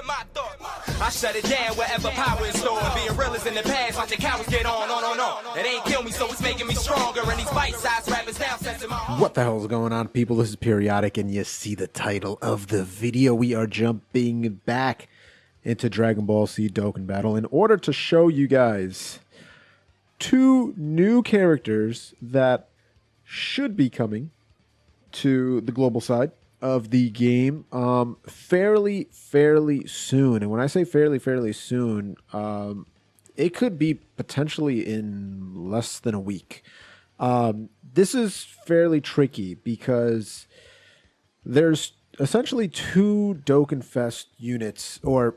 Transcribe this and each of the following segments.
my thoughts. I shut it down wherever power is stored. Being real is in the past, watching cowards get on. It ain't kill me, so it's making me stronger. And these bite-sized rappers now sensing my heart. What the hell is going on, people? This is Periodic, and you see the title of the video. We are jumping back into Dragonball Z Dokkan Battle in order to show you guys two new characters that should be coming to the global side of the game fairly soon. And when I say fairly soon, it could be potentially in less than a week. This is fairly tricky because there's essentially two Dokkan Fest units, or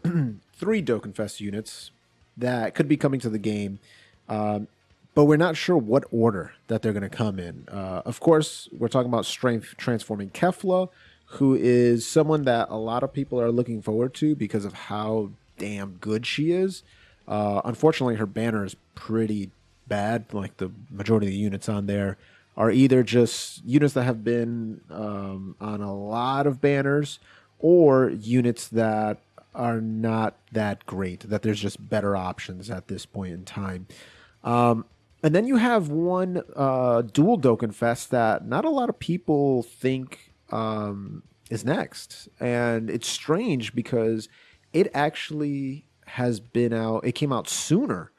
three Dokkan Fest units that could be coming to the game, but we're not sure what order that they're going to come in. Of course, we're talking about Strength Transforming KEFLA, who is someone that a lot of people are looking forward to because of how damn good she is. Unfortunately, her banner is pretty bad. Like, the majority of the units on there are either just units that have been on a lot of banners, or units that are not that great, that there's just better options at this point in time. And then you have one dual Dokkan Fest that not a lot of people think is next. And it's strange because it actually has been out, it came out sooner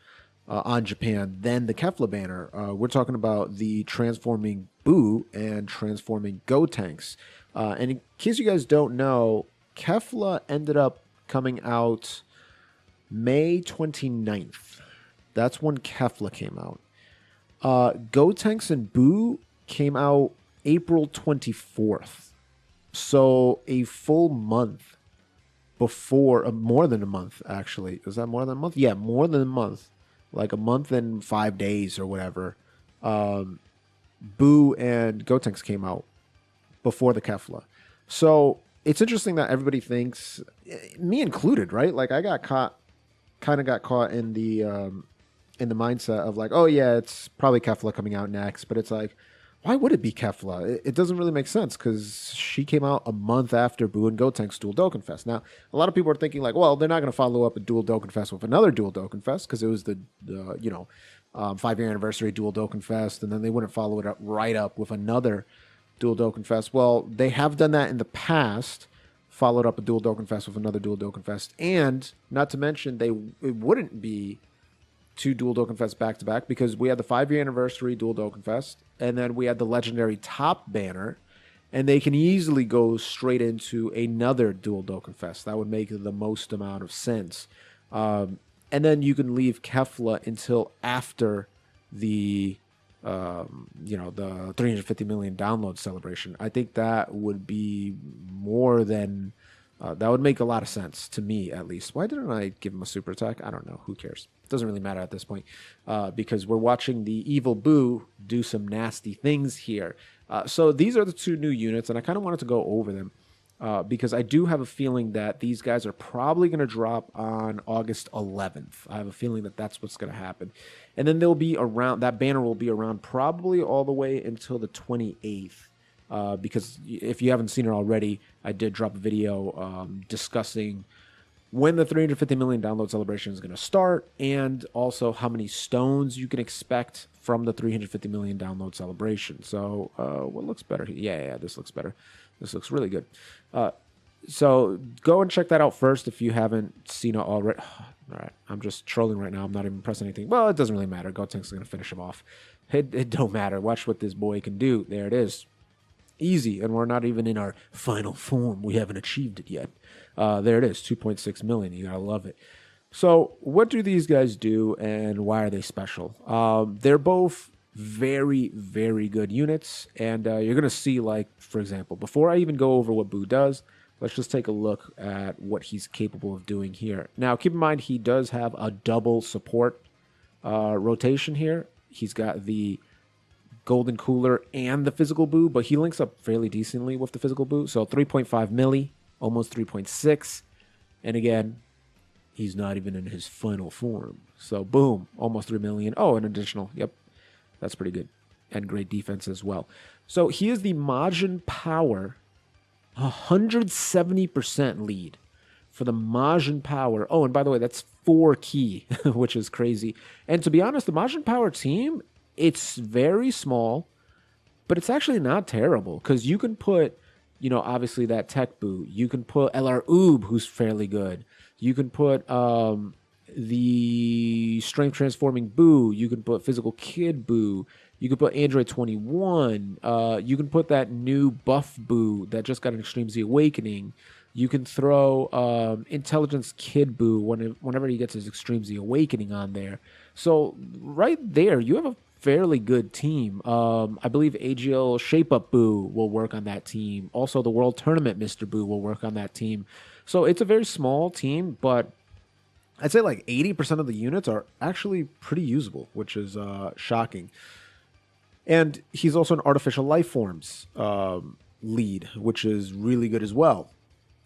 on Japan than the KEFLA banner. We're talking about the Transforming Boo and Transforming Gotenks. And in case you guys don't know, KEFLA ended up coming out May 29th. That's when KEFLA came out. Gotenks and Boo came out April 24th. So a full month before, more than a month actually. Is that more than a month? Yeah, more than a month. Like a month and 5 days or whatever. Boo and Gotenks came out before the KEFLA. So it's interesting that everybody thinks, me included, right? Like, I got caught in the mindset of like, oh yeah, it's probably KEFLA coming out next. But it's like, why would it be KEFLA? It doesn't really make sense because she came out a month after Boo and Gotenks Dual Dokkan Fest. Now, a lot of people are thinking like, well, they're not going to follow up a Dual Dokkan Fest with another Dual Dokkan Fest because it was the 5-year anniversary Dual Dokkan Fest, and then they wouldn't follow it up right up with another Dual Dokkan Fest. Well, they have done that in the past, followed up a Dual Dokkan Fest with another Dual Dokkan Fest, and not to mention it wouldn't be two Dual Dokkan Fest back to back because we had the 5-year anniversary Dual Dokkan Fest, and then we had the legendary top banner, and they can easily go straight into another Dual Dokkan Fest. That would make the most amount of sense. And then you can leave KEFLA until after the the 350 million download celebration. I think that would be more than that would make a lot of sense to me, at least. Why didn't I give him a super attack? I don't know. Who cares? Doesn't really matter at this point because we're watching the evil Boo do some nasty things here. So these are the two new units, and I kind of wanted to go over them because I do have a feeling that these guys are probably going to drop on August 11th. I have a feeling that that's what's going to happen. And then they'll be around, that banner will be around probably all the way until the 28th. Because if you haven't seen it already, I did drop a video discussing when the 350 million download celebration is going to start, and also how many stones you can expect from the 350 million download celebration. So what looks better? Yeah, this looks better. This looks really good. So go and check that out first if you haven't seen it already. All right, I'm just trolling right now. I'm not even pressing anything. Well, it doesn't really matter. Gotenks is going to finish him off. It don't matter. Watch what this boy can do. There it is. Easy, and we're not even in our final form. We haven't achieved it yet. There it is, 2.6 million. You gotta love it. So what do these guys do, and why are they special? They're both very good units, and you're gonna see, like, for example, before I even go over what Boo does, let's just take a look at what he's capable of doing here. Now, keep in mind, he does have a double support rotation here. He's got the Golden Cooler and the physical Boo, but he links up fairly decently with the physical Boo. So 3.5 milli, almost 3.6. And again, he's not even in his final form. So boom, almost 3 million. Oh, an additional. Yep, that's pretty good. And great defense as well. So he is the Majin Power 170% lead for the Majin Power. Oh, and by the way, that's 4 ki, which is crazy. And to be honest, the Majin Power team, it's very small, but it's actually not terrible because you can put, obviously that Tech Boo. You can put LR Oob, who's fairly good. You can put the Strength Transforming Boo. You can put Physical Kid Boo. You can put Android 21. You can put that new buff Boo that just got an Extreme Z Awakening. You can throw Intelligence Kid Boo whenever he gets his Extreme Z Awakening on there. So right there, you have a fairly good team. I believe AGL Shape Up Boo will work on that team. Also, the World Tournament Mr. Boo will work on that team. So it's a very small team, but I'd say like 80% of the units are actually pretty usable, which is shocking. And he's also an Artificial Life Forms lead, which is really good as well.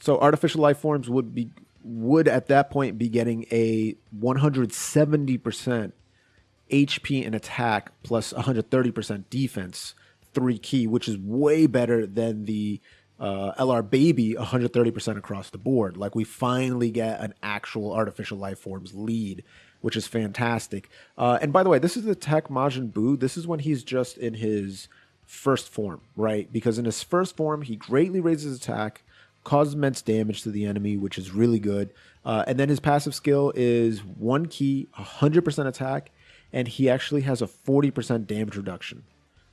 So Artificial Life Forms would at that point be getting a 170% HP and attack plus 130% defense 3 ki, which is way better than the LR Baby 130% across the board. Like, we finally get an actual Artificial Life Forms lead, which is fantastic. And by the way, this is the Tech Majin Buu. This is when he's just in his first form, right? Because in his first form, he greatly raises attack, causes immense damage to the enemy, which is really good. And then his passive skill is 1 ki, 100% attack, and he actually has a 40% damage reduction,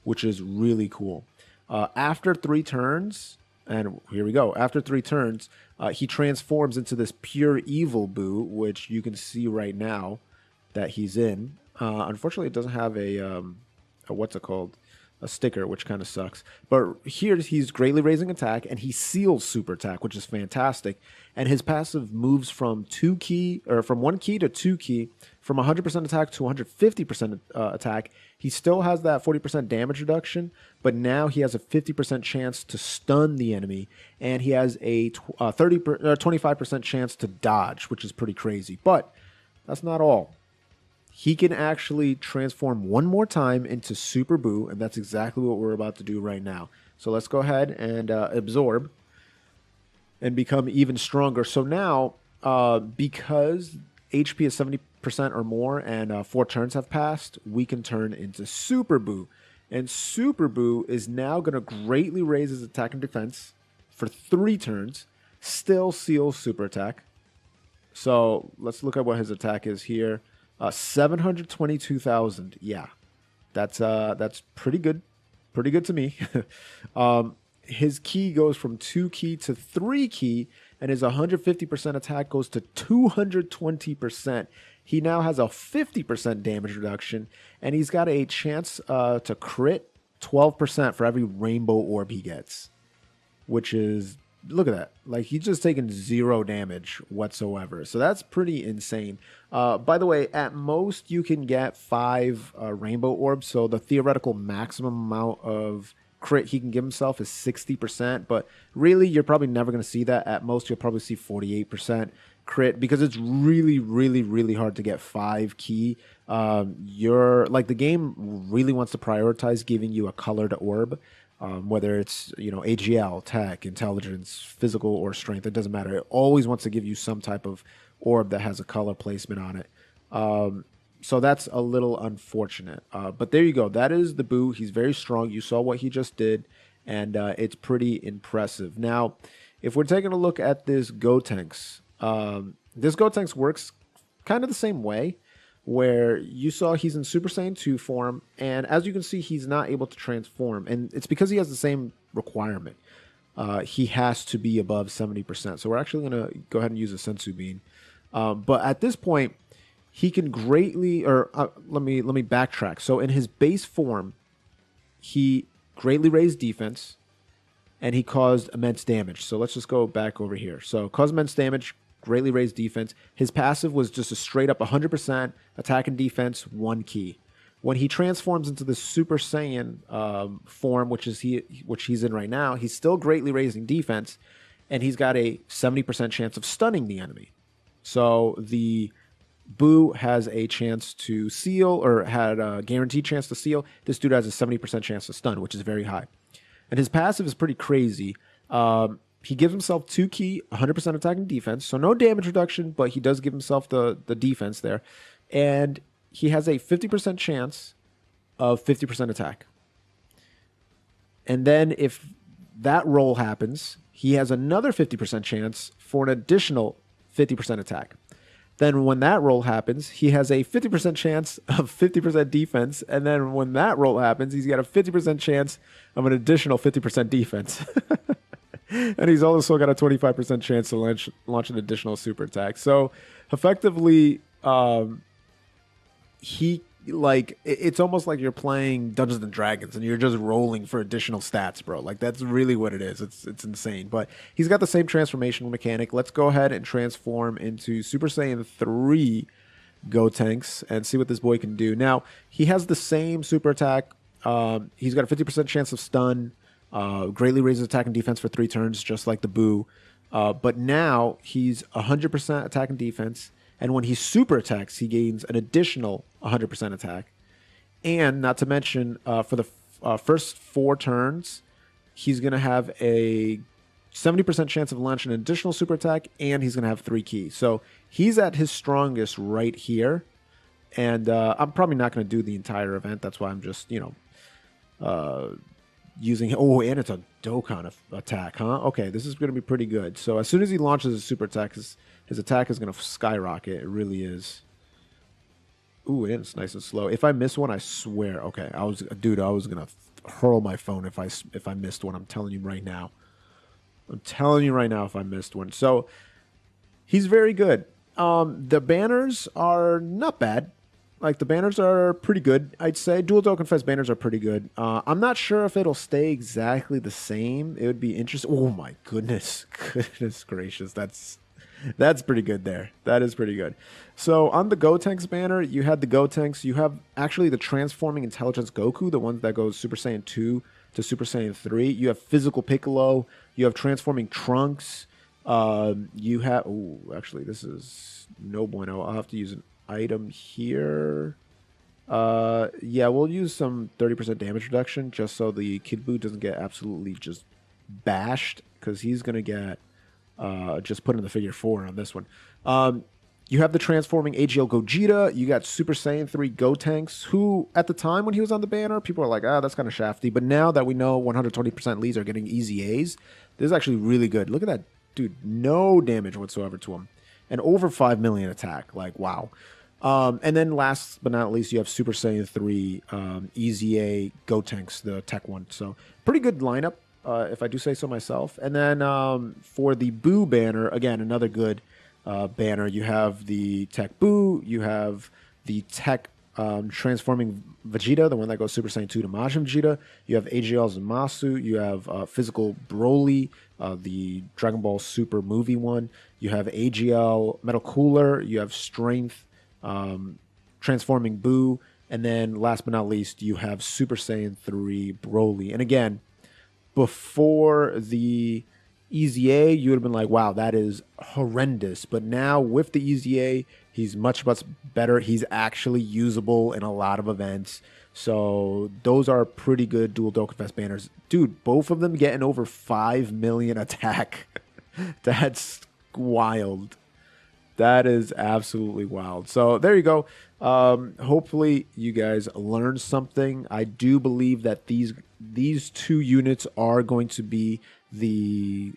which is really cool. After 3 turns, and here we go, after 3 turns, he transforms into this pure evil Boo, which you can see right now that he's in. Unfortunately, it doesn't have a what's it called? A sticker, which kind of sucks. But here he's greatly raising attack, and he seals super attack, which is fantastic. And his passive moves from 2 ki, or from 1 ki to 2 ki, from 100% attack to 150% attack. He still has that 40% damage reduction, but now he has a 50% chance to stun the enemy, and he has a 25% chance to dodge, which is pretty crazy. But that's not all. He can actually transform one more time into Super Boo, and that's exactly what we're about to do right now. So let's go ahead and absorb and become even stronger. So now, because HP is 70% or more and 4 turns have passed, we can turn into Super Boo. And Super Boo is now going to greatly raise his attack and defense for 3 turns, still seal super attack. So let's look at what his attack is here. 722,000. Yeah, that's pretty good. Pretty good to me. His ki goes from 2 ki to 3 ki, and his 150% attack goes to 220%. He now has a 50% damage reduction, and he's got a chance to crit 12% for every rainbow orb he gets, which is, look at that. Like, he's just taking 0 damage whatsoever. So that's pretty insane. By the way, at most you can get 5 rainbow orbs. So the theoretical maximum amount of crit he can give himself is 60%. But really, you're probably never going to see that. At most, you'll probably see 48% crit, because it's really, really, really hard to get 5 ki. The game really wants to prioritize giving you a colored orb. Whether it's, AGL, tech, intelligence, physical, or strength, it doesn't matter. It always wants to give you some type of orb that has a color placement on it. So that's a little unfortunate. But there you go. That is the Boo. He's very strong. You saw what he just did, and it's pretty impressive. Now, if we're taking a look at this Gotenks, this Gotenks works kind of the same way, where you saw he's in Super Saiyan 2 form, and as you can see, he's not able to transform, and it's because he has the same requirement. He has to be above 70%, so we're actually going to go ahead and use a Sensu Bean. But at this point, he can greatly, let me backtrack. So in his base form, he greatly raised defense, and he caused immense damage. So let's just go back over here. So caused immense damage, greatly raised defense. His passive was just a straight up 100% attack and defense, 1 ki. When he transforms into the Super Saiyan form, which he's in right now, he's still greatly raising defense, and he's got a 70% chance of stunning the enemy. So the Boo has a chance to seal, or had a guaranteed chance to seal. This dude has a 70% chance to stun, which is very high. And his passive is pretty crazy. he gives himself 2 key, 100% attack and defense. So no damage reduction, but he does give himself the defense there. And he has a 50% chance of 50% attack. And then if that roll happens, he has another 50% chance for an additional 50% attack. Then when that roll happens, he has a 50% chance of 50% defense. And then when that roll happens, he's got a 50% chance of an additional 50% defense. And he's also got a 25% chance to launch an additional super attack. So effectively, it's almost like you're playing Dungeons and Dragons and you're just rolling for additional stats, bro. Like, that's really what it is. It's insane. But he's got the same transformation mechanic. Let's go ahead and transform into Super Saiyan 3 Gotenks and see what this boy can do. Now, he has the same super attack. He's got a 50% chance of stun. Greatly raises attack and defense for 3 turns, just like the Boo. But now he's 100% attack and defense. And when he super attacks, he gains an additional 100% attack. And not to mention, for the first 4 turns, he's going to have a 70% chance of launching an additional super attack, and he's going to have 3 keys. So he's at his strongest right here. And I'm probably not going to do the entire event. That's why I'm just, using... Oh, and it's a Dokkan attack, huh? Okay, this is going to be pretty good. So as soon as he launches his super attack, his attack is going to skyrocket. It really is. Ooh, and it's nice and slow. If I miss one, I swear. Okay, I was going to hurl my phone if I missed one. I'm telling you right now. If I missed one. So he's very good. The banners are not bad. Like, the banners are pretty good, I'd say. Dual Dokkan Fest banners are pretty good. I'm not sure if it'll stay exactly the same. It would be interesting. Oh, my goodness. Goodness gracious. That's pretty good there. That is pretty good. So on the Gotenks banner, you had the Gotenks. You have actually the Transforming Intelligence Goku, the ones that goes Super Saiyan 2 to Super Saiyan 3. You have Physical Piccolo. You have Transforming Trunks. You have... Oh, actually, this is no bueno. I'll have to use an item here. Yeah, we'll use some 30% damage reduction just so the Kid Buu doesn't get absolutely just bashed, because he's going to get just put in the figure 4 on this one. You have the Transforming AGL Gogeta. You got Super Saiyan 3 Gotenks, who at the time when he was on the banner, people were like, that's kind of shafty. But now that we know 120% leads are getting easy A's, this is actually really good. Look at that, dude. No damage whatsoever to him. And over 5 million attack. Like, wow. And then last but not least, you have Super Saiyan 3 Easy A Gotenks, the tech one. So pretty good lineup, if I do say so myself. And then for the Boo banner, again, another good banner. You have the Tech Boo. You have the Tech Transforming Vegeta, the one that goes Super Saiyan 2 to Majin Vegeta. You have AGL Zamasu. You have Physical Broly, the Dragon Ball Super movie one. You have AGL Metal Cooler. You have Strength, Transforming Boo. And then last but not least, you have Super Saiyan 3 Broly. And again, before the Easy A, you would have been like, wow, that is horrendous. But now with the Easy A, he's much, much better. He's actually usable in a lot of events. So those are pretty good Dual Dokkan Fest banners. Dude, both of them getting over 5 million attack. That's wild. That is absolutely wild. So there you go. Hopefully you guys learned something. I do believe that these 2 units are going to be the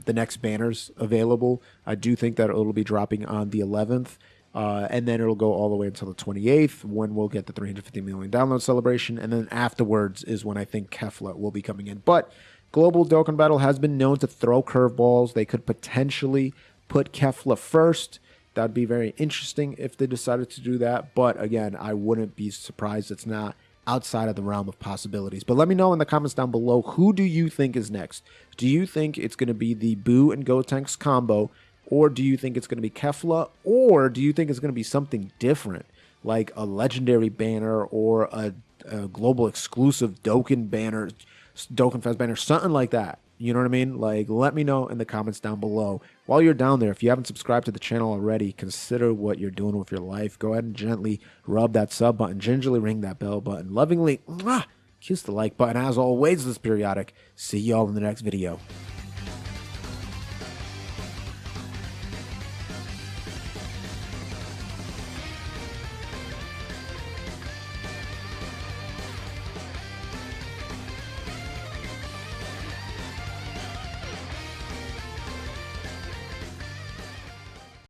next banners available. I do think that it'll be dropping on the 11th. And then it'll go all the way until the 28th, when we'll get the 350 million download celebration. And then afterwards is when I think KEFLA will be coming in. But Global Dokkan Battle has been known to throw curveballs. They could potentially put KEFLA first. That'd be very interesting if they decided to do that. But again, I wouldn't be surprised. It's not outside of the realm of possibilities. But let me know in the comments down below, who do you think is next? Do you think it's going to be the Boo and Gotenks combo? Or do you think it's going to be KEFLA? Or do you think it's going to be something different, like a legendary banner or a global exclusive Dokkan banner, Dokkan Fest banner, something like that? You know what I mean? Like, let me know in the comments down below. While you're down there, if you haven't subscribed to the channel already, consider what you're doing with your life. Go ahead and gently rub that sub button, gingerly ring that bell button, lovingly kiss the like button. As always, this is Periodic. See y'all in the next video.